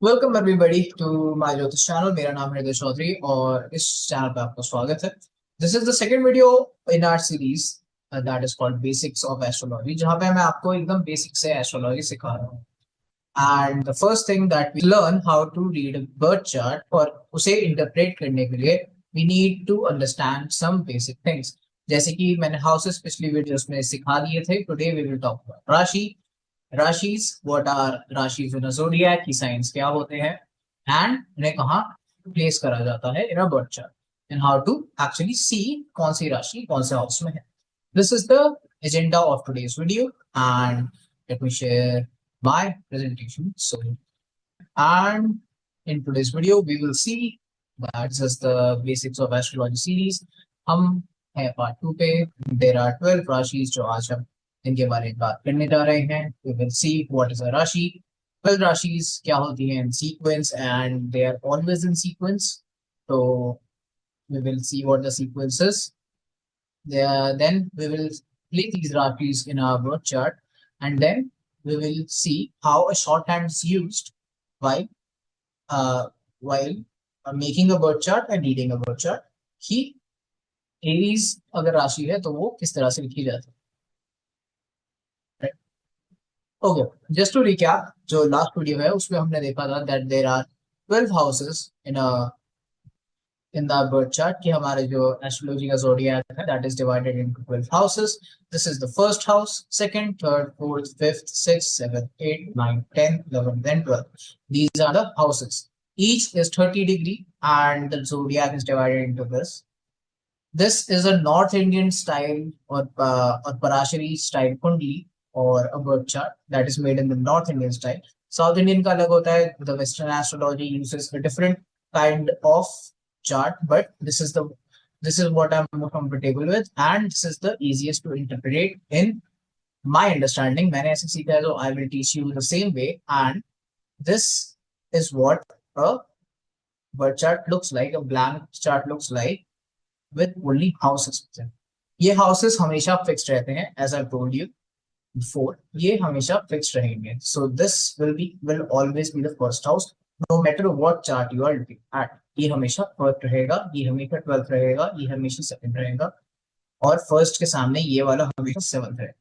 Welcome everybody to my ज्योतिष channel. मेरा नाम है चौधरी और इस चैनल पे आपका स्वागत है। This is the second video in our series that is called basics of astrology, जहां पे मैं आपको एकदम बेसिक से एस्ट्रोलॉजी सिखा रहा हूँ। And the first thing that we learn how to read birth chart, और उसे इंटरप्रेट करने के लिए we need to understand some basic things. जैसे कि मैंने हाउसेस पिछली वीडियोस में सिखा दिए थे। Today we will talk about राशि, राशिस, व्हाट आर राशिस इन अ ज़ोडिएक की साइंस क्या होते हैं, एंड उन्हें कहाँ प्लेस करा जाता है in a birth chart, and how to actually see कौन सी राशि कौन से हाउस में है। This is the agenda of today's video, and let me share my presentation so and in today's video we will see that this is the basics of astrology series. हम है part 2 पे। there are 12 राशि जो आज हम इनके बारे में बात करने जा रहे हैं। we will see what is a राशि, 12 राशिस क्या होती हैं in sequence, and they are always in sequence. so we will see what the sequence is. Then we will place these rashis in our birth chart, and then we will see how a shorthand is used while uh, while making a birth chart and reading a birth chart कि Aries अगर राशि है तो वो किस तरह से लिखी जाती है। ओके, जस्ट टू रिकैप, जो लास्ट वीडियो है उसमें हमने देखा था that there are 12 houses in the birth chart, कि हमारे जो एस्ट्रोलॉजी का ज़ोडिएक है that is divided into 12 houses. This is the first house, second, third, fourth, fifth, sixth, seventh, eight, nine, 10, 11, then 12. These are the houses. Each is 30 degree and the zodiac is divided into this. This is a North Indian style or Parashari style kundli or a birth chart that is made in the North Indian style. South Indian का अलग होता है. The Western astrology uses a different kind of chart, but this is what I'm more comfortable with, and this is the easiest to interpret in my understanding. मैंने ऐसे सीखा है, so I will teach you the same way, and this is what a birth chart looks like. A blank chart looks like with only houses. ये houses हमेशा fixed रहते हैं, as I've told you before. ये हमेशा fixed रहेंगे. So this will always be the first house, no matter what chart you are looking at. ये हमेशा first रहेगा, ये हमेशा 12th रहेगा, ये हमेशा second रहेगा, और first के सामने ये वाला हमेशा 7th रहेगा,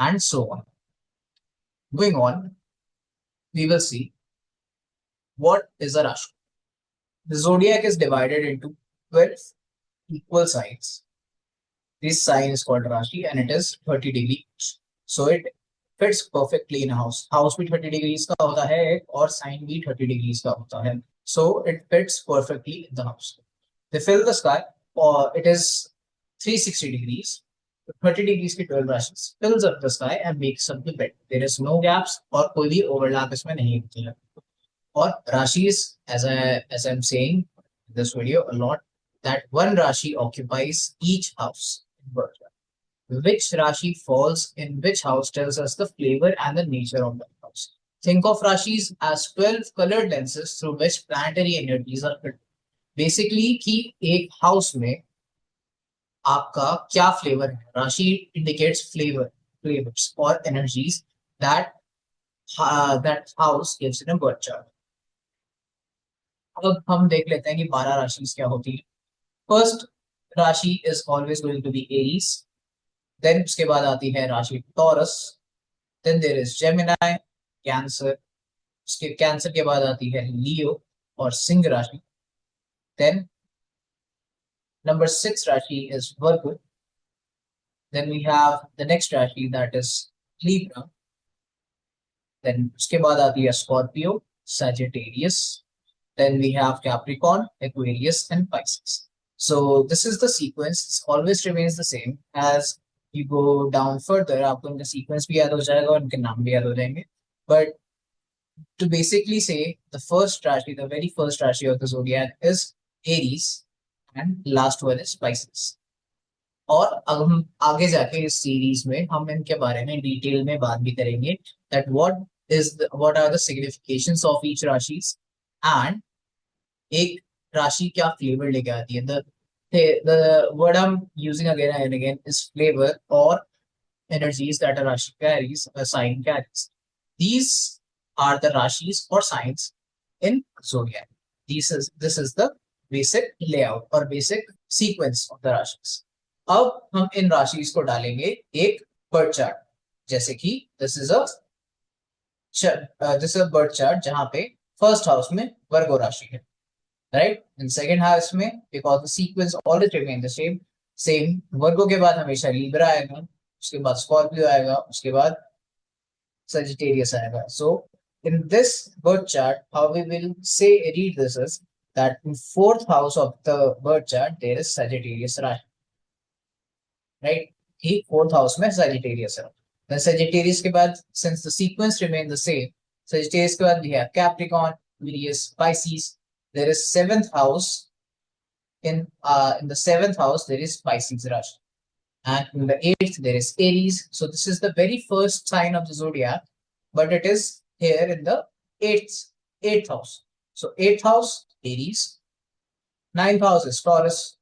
and so on. Going on, we will see what is a Rashi. The zodiac is divided into 12 equal signs. This sign is called Rashi and it is 30 degrees. So it fits perfectly in a house. House भी 30 degrees का होता है और sign भी 30 degrees का होता है. So it fits perfectly in the house. They fill the sky, or it is 360 degrees. 30 degrees की 12 Rashis fills up the sky and makes up the bed. There is no gaps और कोई भी overlap इसमें नहीं होती है. और Rashis, as I'm saying in this video a lot, that one Rashi occupies each house in birth chart. Which Rashi falls in which house tells us the flavor and the nature of the house. Think of Rashis as 12 colored lenses through which planetary energies are filtered. Basically, कि एक house में आपका क्या flavor है. Rashi indicates flavors or energies that that house gives in a birth chart. अब हम देख लेते हैं कि 12 राशि क्या होती है. First rashi is always going to be Aries. Then उसके बाद आती है राशि Taurus. Then there is Gemini, Cancer. उसके कैंसर के बाद आती है लियो और सिंह राशि. Then number 6 rashi is Virgo. Then we have the next rashi that is Libra. Then उसके बाद आती है Scorpio, Sagittarius. Then we have Capricorn, Aquarius, and Pisces. So this is the sequence. It always remains the same. As you go down further, आपको इनका sequence भी याद हो जाएगा और इनके नाम भी याद हो जाएंगे. But to basically say, the first Rashi, the very first Rashi of the zodiac is Aries, and last one is Pisces. और अब हम आगे जाके इस सीरीज में हम इनके बारे में डिटेल में बात भी करेंगे. That what are the significations of each Rashis, and एक राशि क्या फ्लेवर लेके आती है. The word I'm using again and again is flavor or energies that a Rashi carries, a sign carries. These are the Rashis or signs in zodiac. This is the basic layout or basic sequence of the Rashis. अब हम इन राशिस को डालेंगे एक birth chart, जैसे कि this is birth chart जहां पे first house में वर्गो राशि है, राइट। इन सेकंड हाउस में, because the sequence always remain the same, Virgo के बाद हमेशा लीब्रा आएगा, उसके बाद स्कॉर्पियो आएगा, उसके बाद Sagittarius आएगा. So in this birth chart, how we will read this is that in fourth house of the birth chart there is Sagittarius Rashi, right? He fourth house में Sagittarius है. Then Sagittarius के बाद, since the sequence remain the same, Sagittarius के बाद we have Capricorn, Aquarius, Pisces. There is seventh house. In the seventh house there is Pisces Rashi. And in the eighth, there is Aries. So this is the very first sign of the zodiac, but it is here in the eighth house. So eighth house, Aries. Ninth house is Taurus.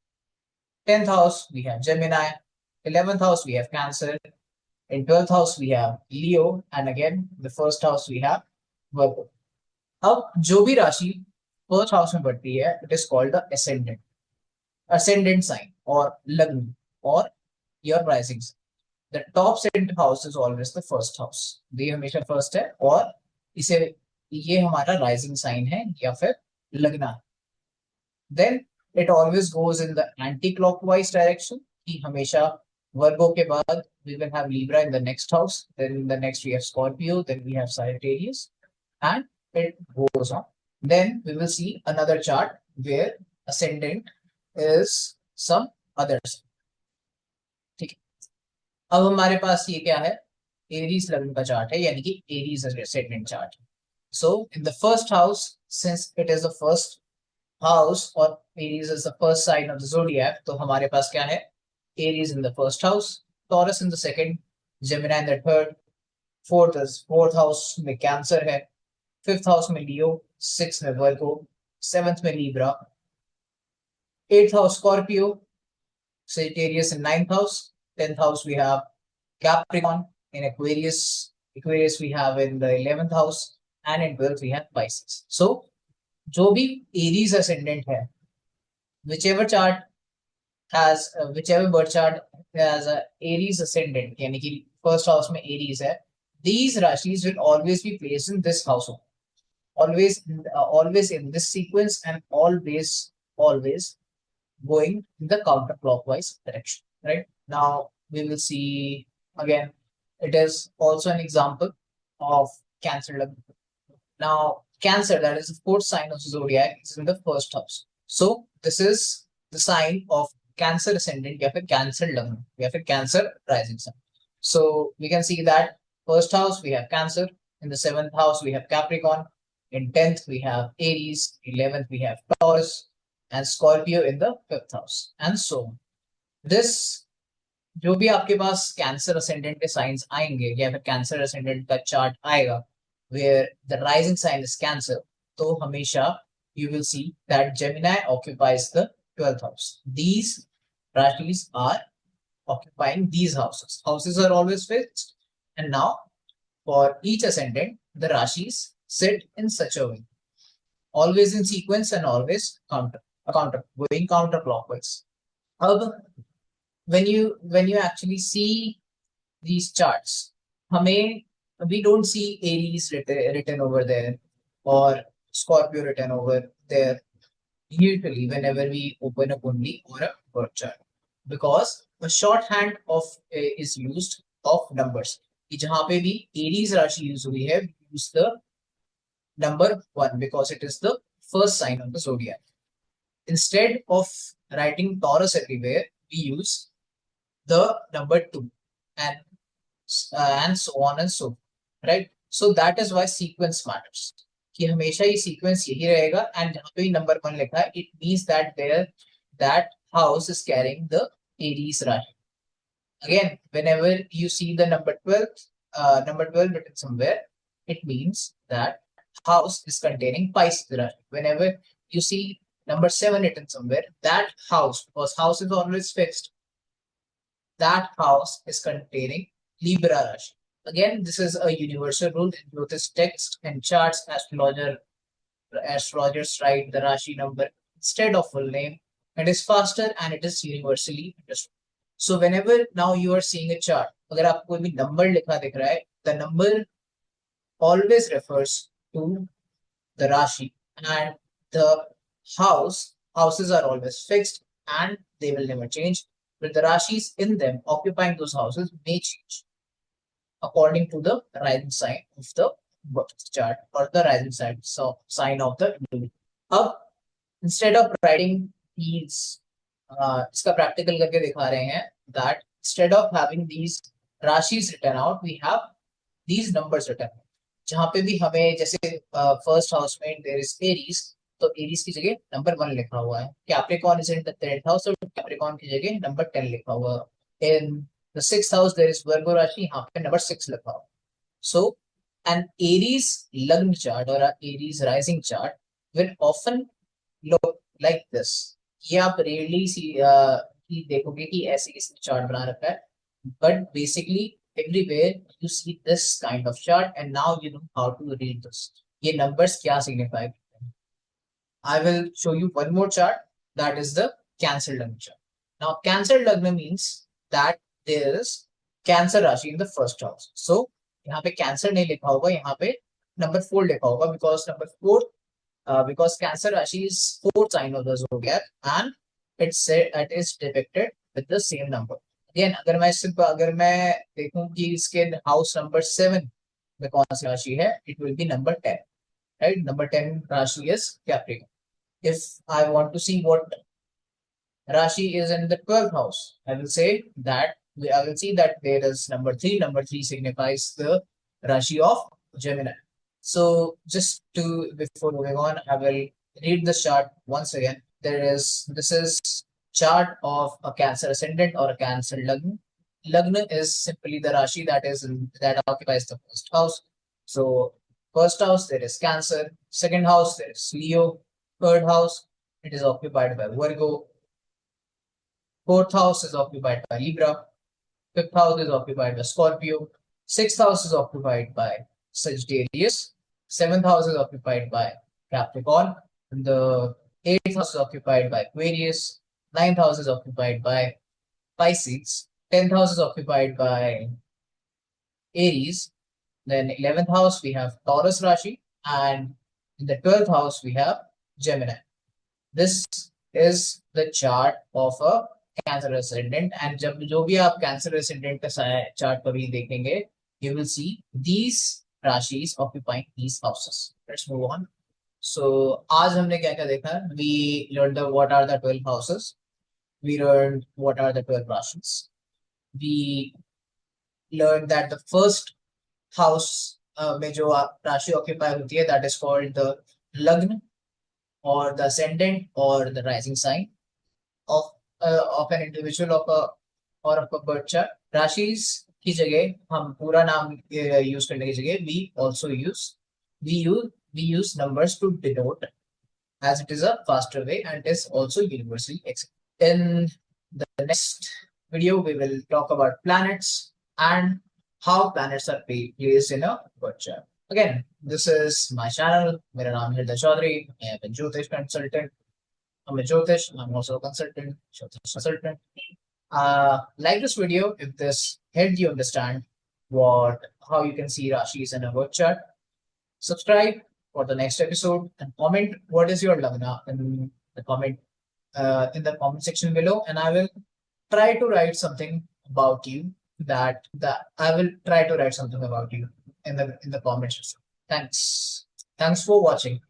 10th house, we have Gemini. 11th house, we have Cancer. In 12th house, we have Leo. And again, the first house, we have Virgo. अब जो भी राशि first house में बढ़ती है, it is called the ascendant sign or Lagna or your rising sign. The top center house is always the first house. ये हमेशा first है और ये हमारा rising sign है या फिर लगना. Then it always goes in the anti-clockwise direction. कि हमेशा Virgo के बाद we will have Libra in the next house. Then in the next we have Scorpio. Then we have Sagittarius, and it goes on. Then we will see another chart where ascendant is some others. अब हमारे पास ये क्या है, Aries लग्न का chart है, यानी कि Aries ascendant chart. So in the first house, since it is the first house और Aries is the first sign of the zodiac, तो हमारे पास क्या है, Aries in the first house, Taurus in the second, Gemini in the third, fourth house में Cancer है, fifth house में Leo, sixth में वर्गो, सेवेंथ में Libra, eighth house Scorpio, Sagittarius in ninth house, 10th house we have Capricorn. In Aquarius we have in the 11th house, and in 12th we have Pisces. So जो भी Aries ascendant है, whichever birth chart has a Aries ascendant, यानी कि first house में Aries है, these Rashis will always be placed in this house, always in this sequence, and always going in the counterclockwise direction, right? Now we will see again, it is also an example of Cancer. Now Cancer, that is the fourth sign of zodiac, is in the first house. So this is the sign of Cancer ascendant या फिर Cancer लग्न या फिर Cancer rising sign. So we can see that first house we have Cancer, in the seventh house we have Capricorn, in 10th we have Aries, 11th we have Taurus, and Scorpio in the fifth house, and so on. This जो भी आपके पास cancer ascendant के science आएंगे या फिर cancer ascendant का chart आएगा where the rising sign is Cancer, तो हमेशा you will see that Gemini occupies the 12th house. These Rashis are occupying these houses. Houses are always fixed, and now for each ascendant the Rashis sit in such a way, always in sequence and always going counterclockwise. अब when you actually see these charts, we don't see Aries written over there or Scorpio written over there usually whenever we open a kundi or a birth chart, because a shorthand is used of numbers. जहाँ पे भी Aries राशि use हुई है, use the number 1 because it is the first sign of the zodiac. Instead of writing Taurus everywhere, we use the number 2 and so on and so forth, right? So that is why sequence matters. कि हमेशा ये sequence यही रहेगा, and जहाँ पे number 1 लिखा है, it means that that house is carrying the Aries Rashi. Again, whenever you see the number 12 written somewhere, it means that house is containing Pisces Rashi. Whenever you see number 7 written somewhere, that house, because house is always fixed, that house is containing Libra Rashi. Again, this is a universal rule in Jyotish text and charts. astrologers write the Rashi number instead of full name. It is faster and it is universally understood. So whenever now you are seeing a chart, अगर आपको कोई भी number लिखा दिख रहा है, the number always refers to the Rashi, and the houses are always fixed and they will never change. But the Rashis in them occupying those houses may change according to the rising sign of the birth chart or the rising sign of the individual. अब instead of writing these, इसका practical करके दिखा रहे हैं that instead of having these Rashis written out, we have these numbers written. जहाँ पे भी हमें जैसे फर्स्ट हाउस में देयर इज एरीज, तो एरीज की जगह नंबर 1 लिखा हुआ है. Capricorn is in the 10th house, और कैप्रिकॉर्न की जगह नंबर 10 लिखा हुआ है. In the 6th house there is Virgo rashi, यहाँ पे नंबर 6 लिखा हुआ. So an Aries lagna chart और Aries rising chart will often look like this. ये आप रेयरली देखोगे कि ऐसे किसी चार्ट बना रखा है, but basically everywhere you see this kind of chart, and now you know how to read this. ये numbers क्या signify? I will show you one more chart, that is the Cancer Lagna chart. Now Cancer Lagna means that there is Cancer Rashi in the first house. So यहाँ पे Cancer नहीं लिखा होगा, यहाँ पे number 4 लिखा होगा, because number 4 because Cancer Rashi is 4th sign of the zodiac and it is depicted with the same number. Again, अगर मैं देखूं कि इसके हाउस नंबर 7 में कौन सी राशि है, it will be number 10, right? Number 10 राशि is Capricorn. If I want to see what Rashi is in the 12th house, I will see that there is number 3. Number 3 signifies the Rashi of Gemini. So just before moving on, I will read the chart once again. This is chart of a Cancer ascendant or a Cancer Lagna. Lagna is simply the Rashi that occupies the first house. So first house there is Cancer, second house there is Leo, third house it is occupied by Virgo, fourth house is occupied by Libra, fifth house is occupied by Scorpio, sixth house is occupied by Sagittarius, seventh house is occupied by Capricorn, and the eighth house is occupied by Aquarius, ninth house is occupied by Pisces, 10th house is occupied by Aries, then 11th house we have Taurus Rashi, and in the 12th house we have Gemini. This is the chart of a Cancer ascendant, and जब जो भी आप Cancer ascendant का chart कभी देखेंगे, you will see these Rashis occupying these houses. Let's move on. So आज हमने क्या क्या देखा? We learned what are the 12 houses. We learned what are the 12 Rashis. We learned that the first house में जो राशि occupy होती है, that is called the Lagna or the ascendant or the rising sign of an individual or of a birth chart. Rashis की जगह हम पूरा नाम use करने की जगह we use numbers to denote, as it is a faster way and is also universally accepted. In the next video, we will talk about planets and how planets are placed in a birth chart. Again, this is my channel. मेरा नाम है Chaudhary. I am a Jyotish consultant. I'm a Jyotish. I'm also a consultant. Jyotish consultant. Like this video if this helped you understand how you can see Rashis in a birth chart. Subscribe for the next episode and comment what is your Lagna in the comment section below, and I will try to write something about you in the comment section. Thanks for watching.